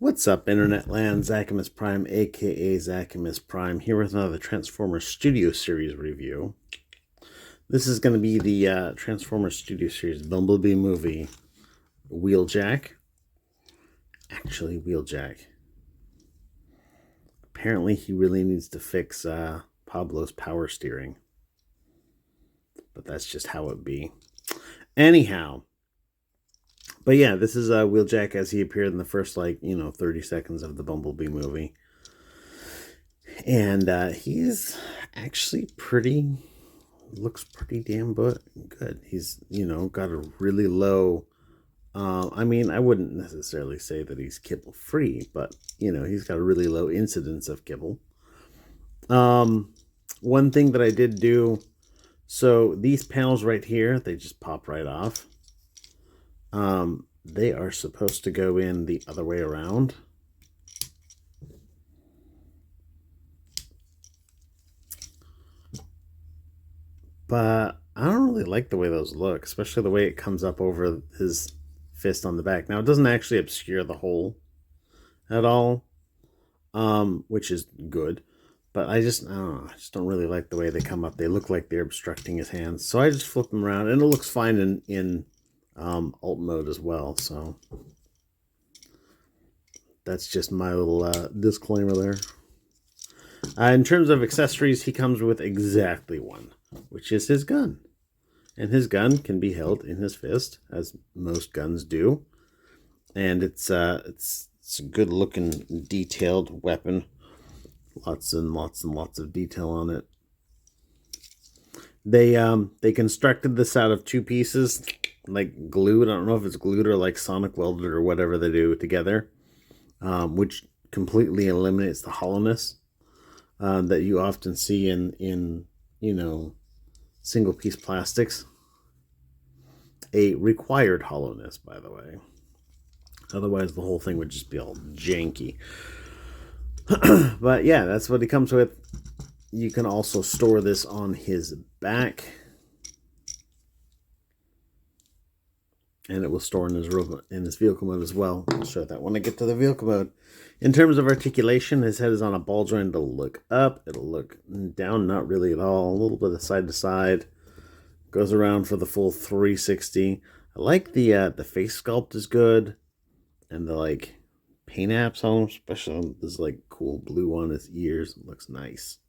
What's up, Internet Land? Zachamus Prime, aka Zachamus Prime, here with another Transformers Studio Series review. This is going to be the Transformers Studio Series Bumblebee movie, Wheeljack. Actually, Wheeljack. Apparently, he really needs to fix Pablo's power steering. But that's just how it be. Anyhow. But yeah, this is Wheeljack as he appeared in the first, 30 seconds of the Bumblebee movie. And he's actually looks pretty damn good. He's, got a really low, I wouldn't necessarily say that he's kibble free, but, he's got a really low incidence of kibble. One thing that I did do, so these panels right here, they just pop right off. They are supposed to go in the other way around. But I don't really like the way those look, especially the way it comes up over his fist on the back. Now, it doesn't actually obscure the hole at all, which is good. But I don't know, I just don't really like the way they come up. They look like they're obstructing his hands. So I just flip them around, and it looks fine in alt mode as well. So that's just my little disclaimer there. In terms of accessories, he comes with exactly one, which is his gun. And his gun can be held in his fist, as most guns do. And it's a good looking, detailed weapon. Lots and lots and lots of detail on it. They constructed this out of two pieces, like glued. I don't know if it's glued or like sonic welded or whatever they do together, which completely eliminates the hollowness that you often see in single piece plastics. A required hollowness, by the way. Otherwise, the whole thing would just be all janky. But yeah, that's what he comes with. You can also store this on his back, and it will store in his vehicle mode as well. I'll show that when I get to the vehicle mode. In terms of articulation, his head is on a ball joint. It'll look up. It'll look down. Not really at all. A little bit of side to side. Goes around for the full 360. I like the face sculpt is good, and the paint apps on him, especially this cool blue on his ears. It looks nice.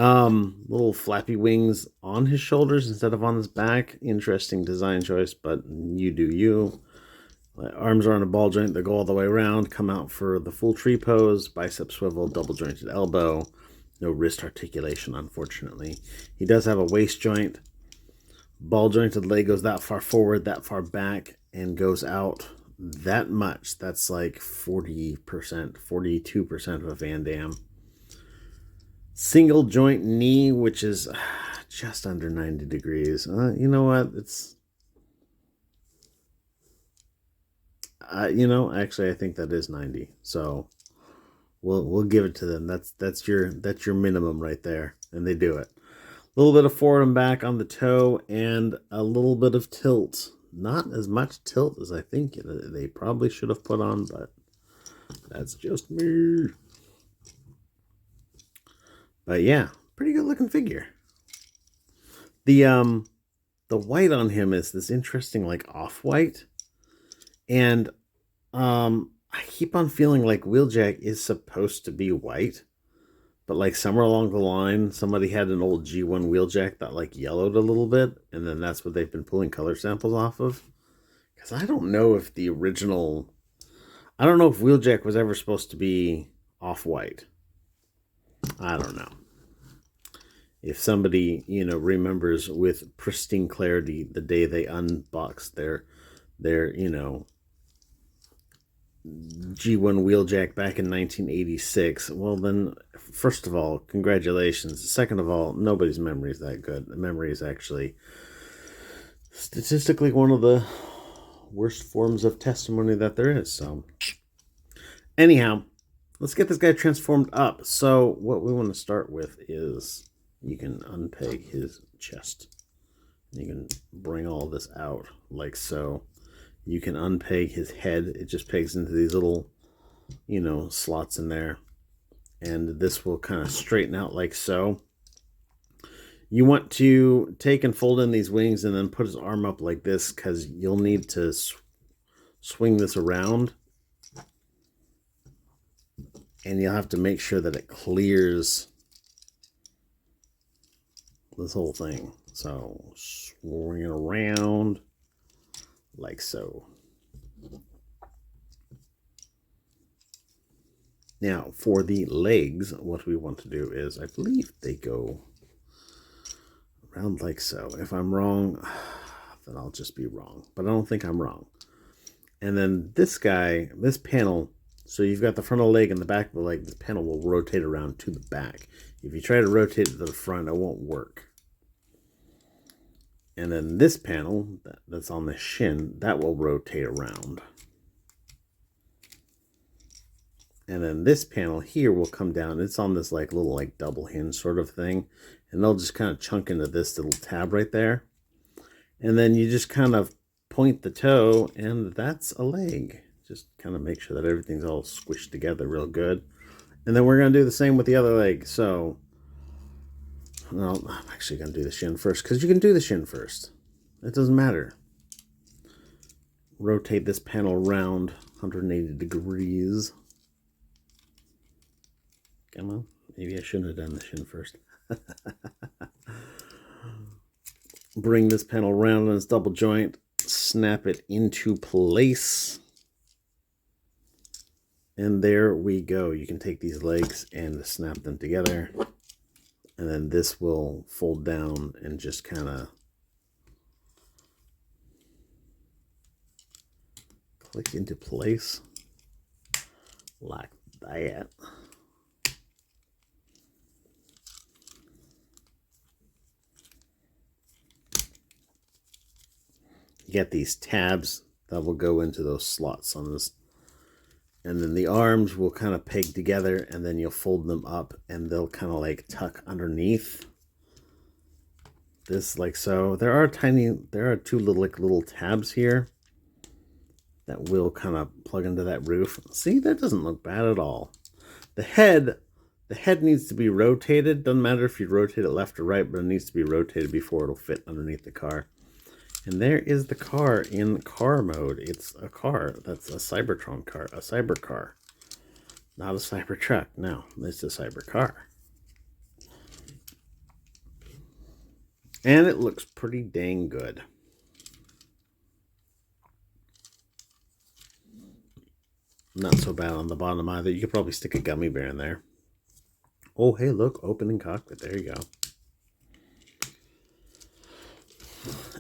Little flappy wings on his shoulders instead of on his back. Interesting design choice, but you do you. Arms are on a ball joint that go all the way around, come out for the full tree pose, bicep swivel, double jointed elbow. No wrist articulation, unfortunately. He does have a waist joint. Ball jointed leg goes that far forward, that far back, and goes out that much. That's like 40%, 42% of a Van Damme. Single joint knee, which is just under 90 degrees. You know what? It's actually I think that is 90. So we'll give it to them. That's your minimum right there, and they do it. A little bit of forward and back on the toe, and a little bit of tilt. Not as much tilt as I think they probably should have put on, but that's just me. But yeah, pretty good looking figure. The white on him is this interesting off-white. And I keep on feeling like Wheeljack is supposed to be white. But somewhere along the line, somebody had an old G1 Wheeljack that yellowed a little bit. And then that's what they've been pulling color samples off of. Because I don't know if I don't know if Wheeljack was ever supposed to be off-white. I don't know. If somebody, remembers with pristine clarity the day they unboxed their G1 Wheeljack back in 1986, well then, first of all, congratulations. Second of all, nobody's memory is that good. The memory is actually statistically one of the worst forms of testimony that there is. So anyhow, let's get this guy transformed up. So what we want to start with is you can unpeg his chest. You can bring all this out like so. You can unpeg his head. It just pegs into these little you know, slots in there. And this will kind of straighten out like so. You want to take and fold in these wings and then put his arm up like this, because you'll need to swing this around. And you'll have to make sure that it clears this whole thing. So swing it around like so. Now for the legs, what we want to do is, I believe they go around like so. If I'm wrong, then I'll just be wrong. But I don't think I'm wrong. And then this guy, this panel, so you've got the frontal leg and the back of the leg. This panel will rotate around to the back. If you try to rotate it to the front, it won't work. And then this panel that's on the shin, that will rotate around. And then this panel here will come down. It's on this like little like double hinge sort of thing. And they'll just kind of chunk into this little tab right there. And then you just kind of point the toe, and that's a leg. Just kind of make sure that everything's all squished together real good. And then we're going to do the same with the other leg. So, well, I'm actually going to do the shin first, because you can do the shin first. It doesn't matter. Rotate this panel around 180 degrees. Come on. Maybe I shouldn't have done the shin first. Bring this panel around on its double joint. Snap it into place. And there we go. You can take these legs and snap them together. And then this will fold down and just kind of click into place like that. You get these tabs that will go into those slots on this. And then the arms will kind of peg together, and then you'll fold them up and they'll kind of like tuck underneath this like so. There are two little tabs here that will kind of plug into that roof. See, that doesn't look bad at all. The head needs to be rotated. Doesn't matter if you rotate it left or right, but it needs to be rotated before it'll fit underneath the car. And there is the car in car mode. It's a car. That's a Cybertron car. A cyber car. Not a cyber truck. No, it's a cyber car. And it looks pretty dang good. Not so bad on the bottom either. You could probably stick a gummy bear in there. Oh, hey, look. Opening cockpit. There you go.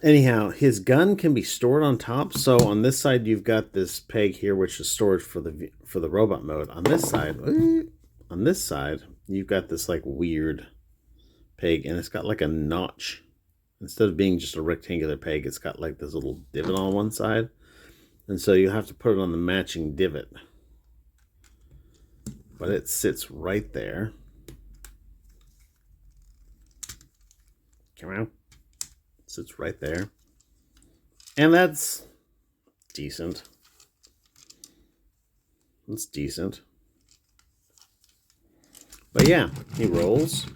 Anyhow, his gun can be stored on top. So on this side, you've got this peg here, which is storage for the robot mode. On this side, you've got this like weird peg, and it's got like a notch. Instead of being just a rectangular peg, it's got like this little divot on one side. And so you have to put it on the matching divot. But it sits right there. Come on. Sits right there. And that's decent. It's decent. But yeah, he rolls.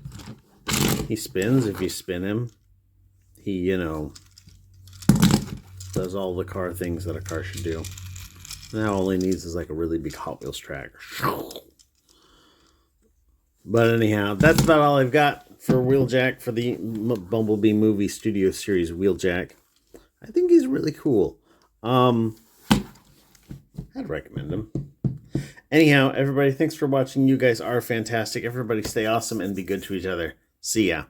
He spins if you spin him. He, you know, does all the car things that a car should do. Now all he needs is like a really big Hot Wheels track. But anyhow, that's about all I've got for Wheeljack, for the Bumblebee movie studio series Wheeljack. I think he's really cool. I'd recommend him. Anyhow, everybody, thanks for watching. You guys are fantastic. Everybody stay awesome and be good to each other. See ya.